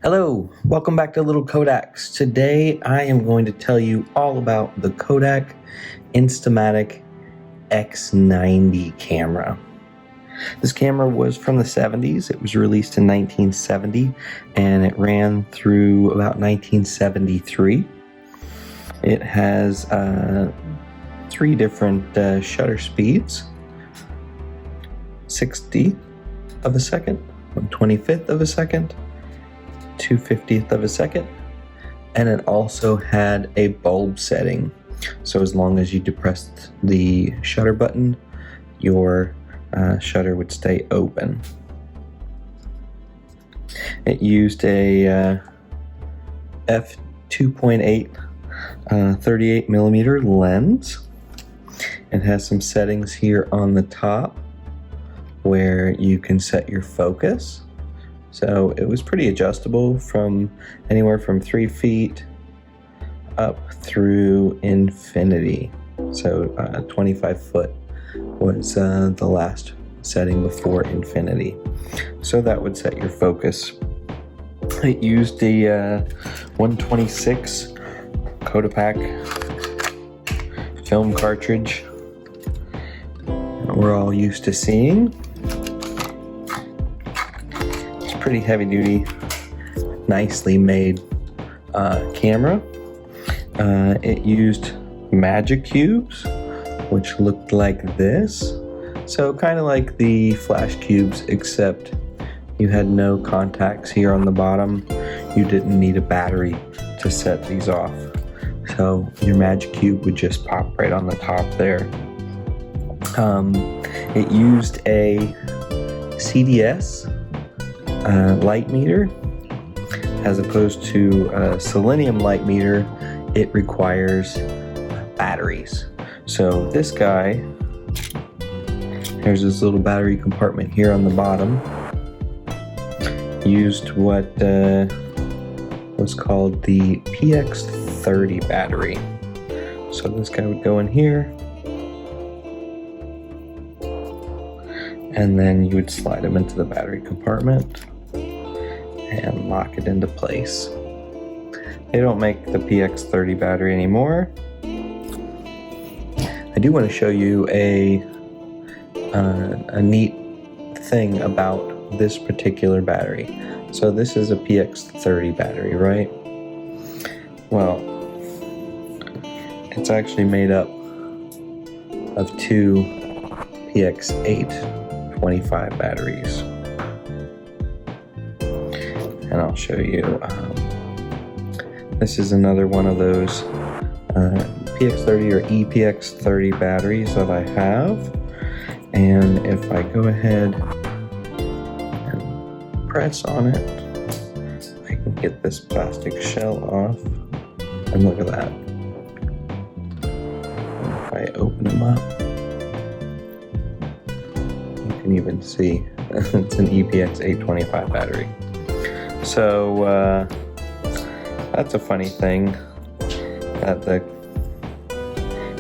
Hello, welcome back to Little Kodaks. Today I am going to tell you all about the Kodak Instamatic X-90 camera. This camera was from the 70s. It was released in 1970 and it ran through about 1973. It has 3 different shutter speeds: 60th of a second, 1/25th of a second, 2/50th of a second, and it also had a bulb setting. So as long as you depressed the shutter button, your shutter would stay open. It used a f2.8 38mm lens. It has some settings here on the top where you can set your focus. So it was pretty adjustable from anywhere from 3 feet up through infinity. So 25 foot was the last setting before infinity. So that would set your focus. It used a 126 Kodak film cartridge that we're all used to seeing. Pretty heavy duty, nicely made camera. It used magic cubes, which looked like this. So kind of like the flash cubes, except you had no contacts here on the bottom. You didn't need a battery to set these off. So your magic cube would just pop right on the top there. It used a CDS light meter, as opposed to a selenium light meter. It requires batteries. So this guy, there's this little battery compartment here on the bottom, used what was called the PX30 battery. So this guy would go in here, and then you would slide them into the battery compartment and lock it into place. They don't make the PX30 battery anymore. I do want to show you a neat thing about this particular battery. So this is a PX30 battery, right? Well, it's actually made up of 2 PX825 batteries. And I'll show you. This is another one of those PX30 or EPX30 batteries that I have. And if I go ahead and press on it, I can get this plastic shell off. And look at that. And if I open them up, you can even see it's an EPX825 battery. So that's a funny thing that the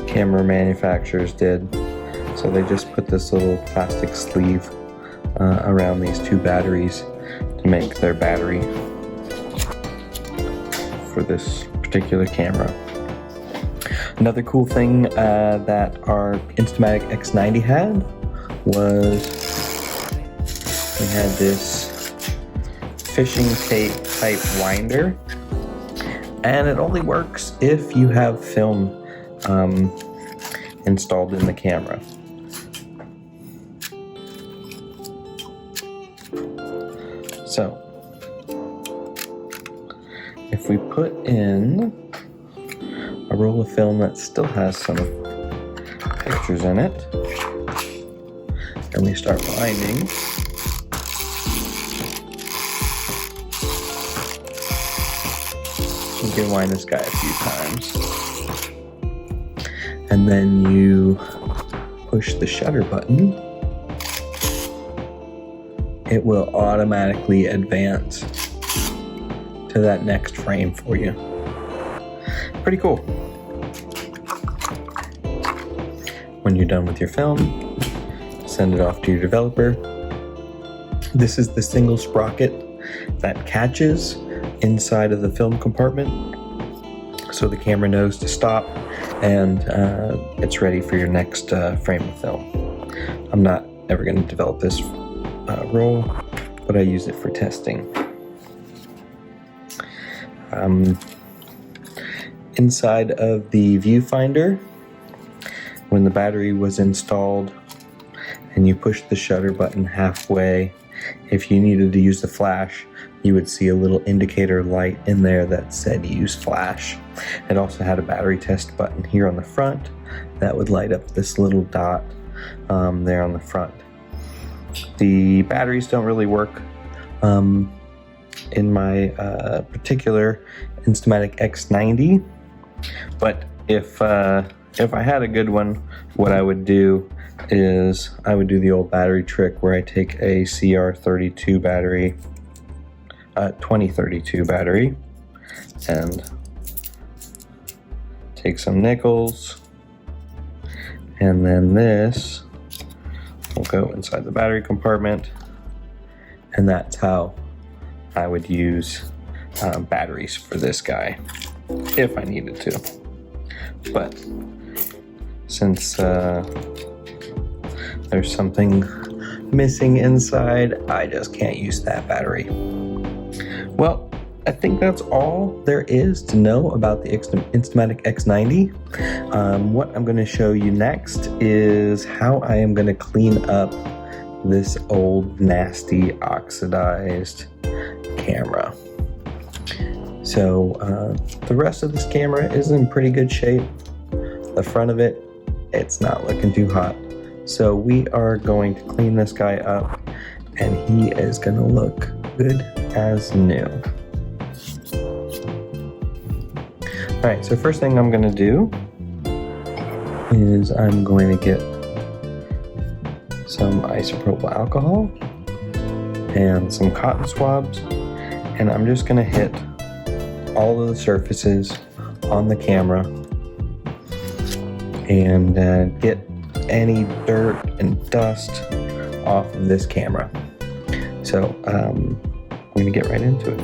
camera manufacturers did. So they just put this little plastic sleeve around these 2 batteries to make their battery for this particular camera. Another cool thing that our Instamatic X-90 had was we had this fishing tape type winder, and it only works if you have film installed in the camera. So if we put in a roll of film that still has some pictures in it, and we start binding, you can wind this guy a few times, and then you push the shutter button. It will automatically advance to that next frame for you. Pretty cool. When you're done with your film, send it off to your developer. This is the single sprocket that catches inside of the film compartment, so the camera knows to stop and it's ready for your next frame of film. I'm not ever going to develop this roll, but I use it for testing. Inside of the viewfinder, when the battery was installed and you push the shutter button halfway, if you needed to use the flash, you would see a little indicator light in there that said use flash. It also had a battery test button here on the front that would light up this little dot there on the front. The batteries don't really work in my particular Instamatic X-90, but if I had a good one, what I would do is I would do the old battery trick where I take a CR32 battery, 2032 battery, and take some nickels, and then this will go inside the battery compartment, and that's how I would use batteries for this guy if I needed to. But since there's something missing inside, I just can't use that battery. Well, I think that's all there is to know about the Instamatic X-90. What I'm going to show you next is how I am going to clean up this old, nasty, oxidized camera. So the rest of this camera is in pretty good shape. The front of it, it's not looking too hot. So we are going to clean this guy up, and he is going to look good as new. Alright, so first thing I'm going to do is I'm going to get some isopropyl alcohol and some cotton swabs, and I'm just going to hit all of the surfaces on the camera and get any dirt and dust off of this camera. So I'm going to get right into it.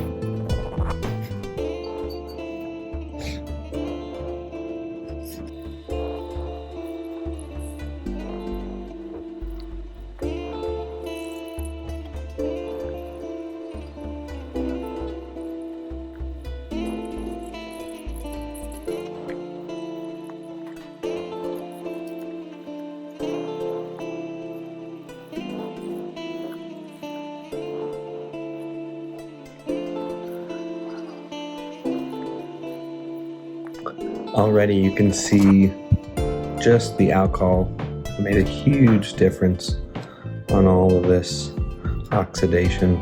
Already you can see just the alcohol made a huge difference on all of this oxidation,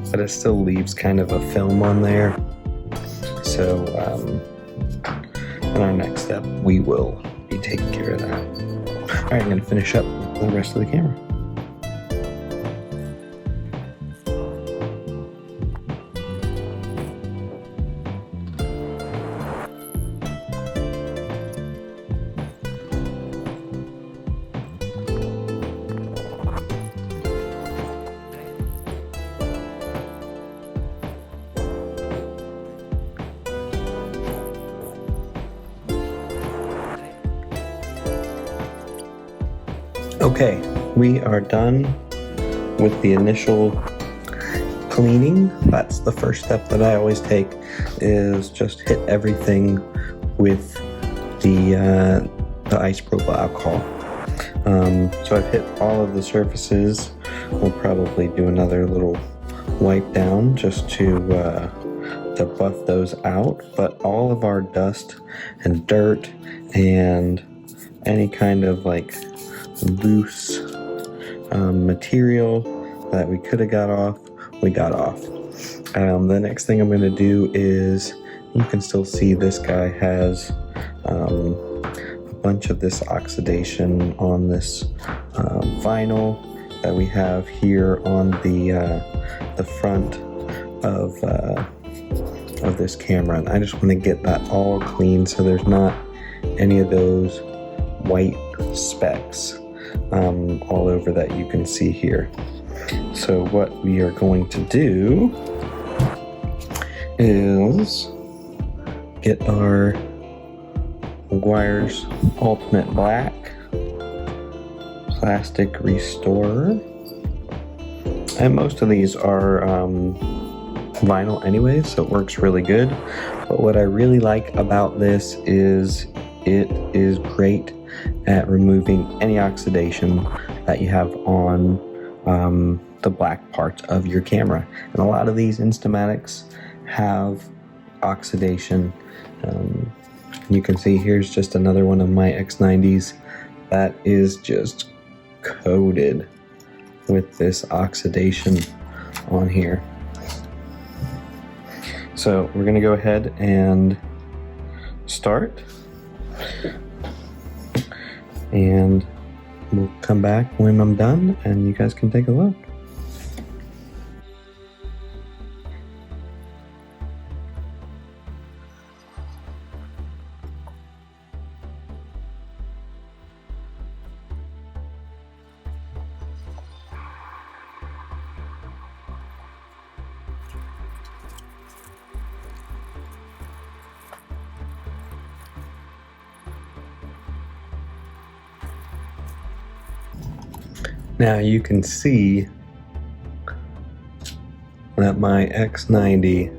but it still leaves kind of a film on there. So in our next step we will be taking care of that. Alright, I'm going to finish up the rest of the camera. Okay, we are done with the initial cleaning. That's the first step that I always take, is just hit everything with the isopropyl alcohol. So I've hit all of the surfaces. We'll probably do another little wipe down just to buff those out. But all of our dust and dirt and any kind of like loose material that we could have got off, we got off. The next thing I'm going to do is, you can still see this guy has a bunch of this oxidation on this vinyl that we have here on the front of this camera, and I just want to get that all clean so there's not any of those white specks all over that you can see here. So what we are going to do is get our MEGUIAR'S Ultimate Black Plastic Restorer. And most of these are vinyl anyways, so it works really good. But what I really like about this is it is great at removing any oxidation that you have on the black parts of your camera. And a lot of these Instamatics have oxidation. You can see here's just another one of my X-90s that is just coated with this oxidation on here. So we're gonna go ahead and start, and we'll come back when I'm done and you guys can take a look. Now you can see that my X-90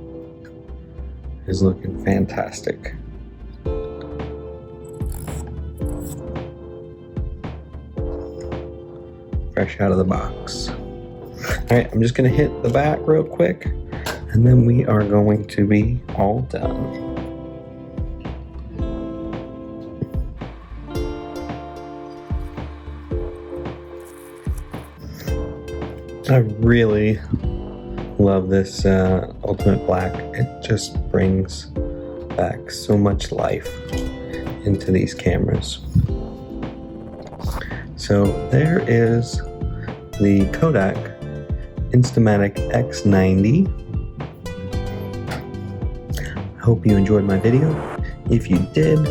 is looking fantastic. Fresh out of the box. Alright, I'm just going to hit the back real quick and then we are going to be all done. I really love this Ultimate Black. It just brings back so much life into these cameras. So there is the Kodak Instamatic X-90. I hope you enjoyed my video. If you did,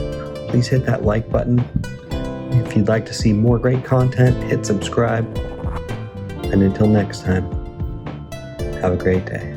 please hit that like button. If you'd like to see more great content, hit subscribe. And until next time, have a great day.